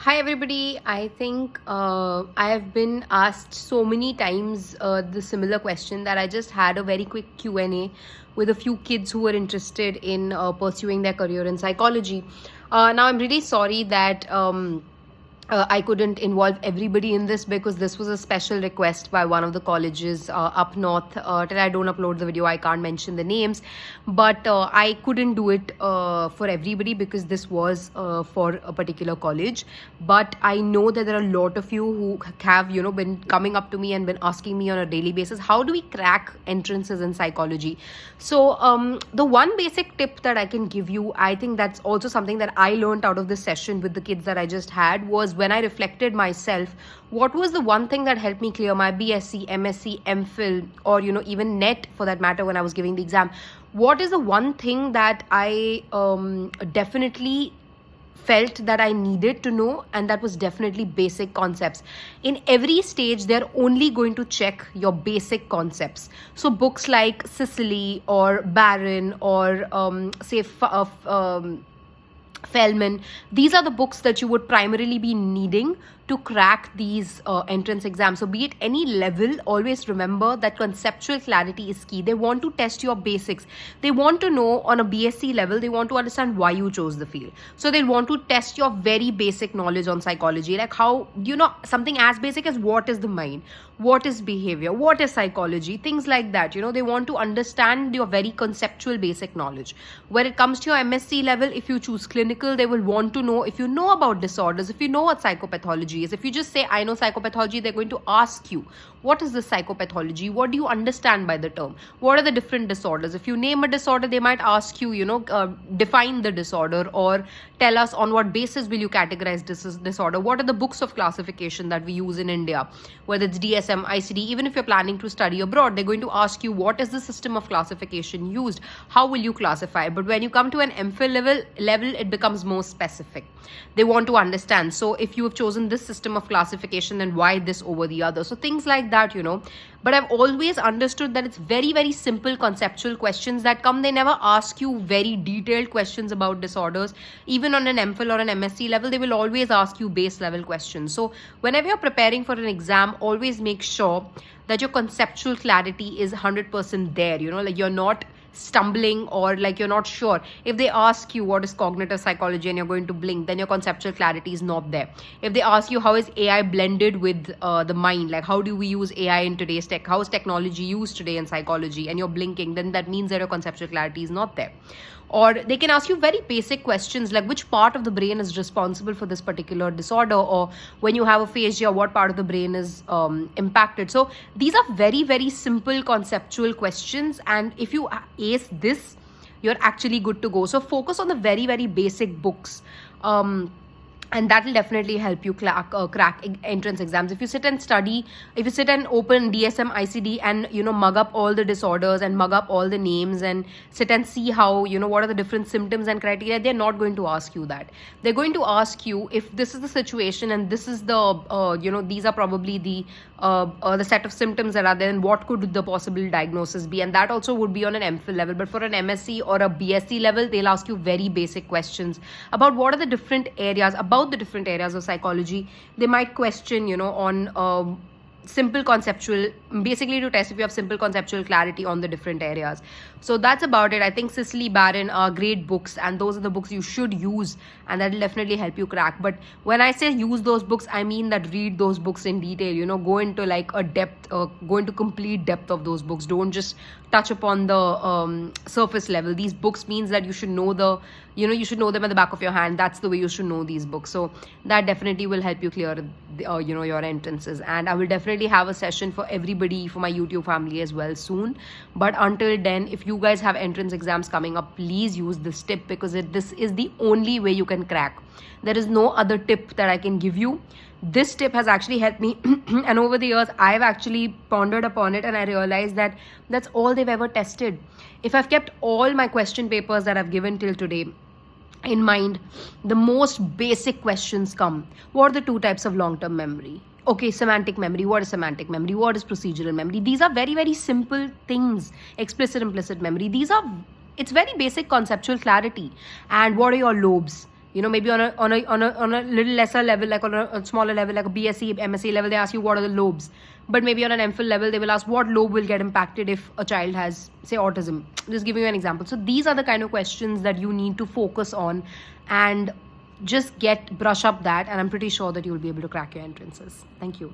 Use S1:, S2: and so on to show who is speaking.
S1: Hi everybody. I think I have been asked so many times the similar question that I just had a very quick Q&A with a few kids who were interested in pursuing their career in psychology. Now I'm really sorry that I couldn't involve everybody in this because this was a special request by one of the colleges up north. Till I don't upload the video, I can't mention the names, but I couldn't do it for everybody because this was for a particular college. But I know that there are a lot of you who have, been coming up to me and been asking me on a daily basis, how do we crack entrances in psychology? So the one basic tip that I can give you, I think that's also something that I learned out of this session with the kids that I just had, was when I reflected myself, what was the one thing that helped me clear my BSc, MSc, Mphil, or even NET for that matter when I was giving the exam? What is the one thing that I definitely felt that I needed to know? And that was definitely basic concepts. In every stage, they're only going to check your basic concepts. So books like Sicily or Barron or Feldman, these are the books that you would primarily be needing to crack these entrance exams. So be it any level, always remember that conceptual clarity is key. They want to test your basics. They want to know on a BSc level, they want to understand why you chose the field. So they'll want to test your very basic knowledge on psychology, like how, something as basic as what is the mind, what is behavior, what is psychology, things like that. They want to understand your very conceptual basic knowledge. When it comes to your MSc level, if you choose clinical, they will want to know if you know about disorders, if you know what psychopathology is. If you just say I know psychopathology, they're going to ask you, what is this psychopathology? What do you understand by the term? What are the different disorders? If you name a disorder, they might ask you, define the disorder, or tell us on what basis will you categorize this disorder. What are the books of classification that we use in India, whether it's DSM, ICD. Even if you're planning to study abroad, they're going to ask you, what is the system of classification used? How will you classify? But when you come to an MPhil level, it becomes more specific. They want to understand, so if you have chosen this system of classification, then why this over the other? So things like that. But I've always understood that it's very, very simple conceptual questions that come. They never ask you very detailed questions about disorders. Even on an MPhil or an MSc level, they will always ask you base level questions. So whenever you're preparing for an exam, always make sure that your conceptual clarity is 100% there. Like you're not stumbling, or like you're not sure. If they ask you what is cognitive psychology and you're going to blink, then your conceptual clarity is not there. If they ask you how is AI blended with the mind, like how do we use AI in today's tech, how is technology used today in psychology, and you're blinking, then that means that your conceptual clarity is not there. Or they can ask you very basic questions like which part of the brain is responsible for this particular disorder, or when you have aphasia, what part of the brain is impacted. So these are very, very simple conceptual questions, and if you ace this, you're actually good to go. So focus on the very, very basic books. And that will definitely help you crack entrance exams. If you sit and study, if you sit and open DSM, ICD and mug up all the disorders and mug up all the names and sit and see how what are the different symptoms and criteria, they're not going to ask you that. They're going to ask you if this is the situation and this is the these are probably the set of symptoms that are there, and what could the possible diagnosis be. And that also would be on an MPhil level. But for an MSc or a BSc level, they'll ask you very basic questions about what are the different areas, about the different areas of psychology. They might question on simple conceptual, basically to test if you have simple conceptual clarity on the different areas. So that's about it. I think Sicily, Barron are great books, and those are the books you should use, and that will definitely help you crack. But when I say use those books, I mean that read those books in detail, go into like a depth, go into complete depth of those books. Don't just touch upon the surface level. These books means that you should know you should know them at the back of your hand. That's the way you should know these books. So that definitely will help you clear your entrances. And I will definitely have a session for everybody, for my YouTube family as well soon. But until then, if you guys have entrance exams coming up, please use this tip, because this is the only way you can crack. There is no other tip that I can give you. This tip has actually helped me and over the years I've actually pondered upon it, and I realized that that's all they've ever tested. If I've kept all my question papers that I've given till today in mind, the most basic questions come. What are the two types of long-term memory? Okay, semantic memory. What is semantic memory? What is procedural memory? These are very, very simple things. Explicit, implicit memory. It's very basic conceptual clarity. And what are your lobes? Maybe on a little lesser level, like on a smaller level, like a BSc, MSc level, they ask you what are the lobes. But maybe on an Mphil level, they will ask what lobe will get impacted if a child has, say, autism. Just giving you an example. So these are the kind of questions that you need to focus on and just brush up that, and I'm pretty sure that you'll be able to crack your entrances. Thank you.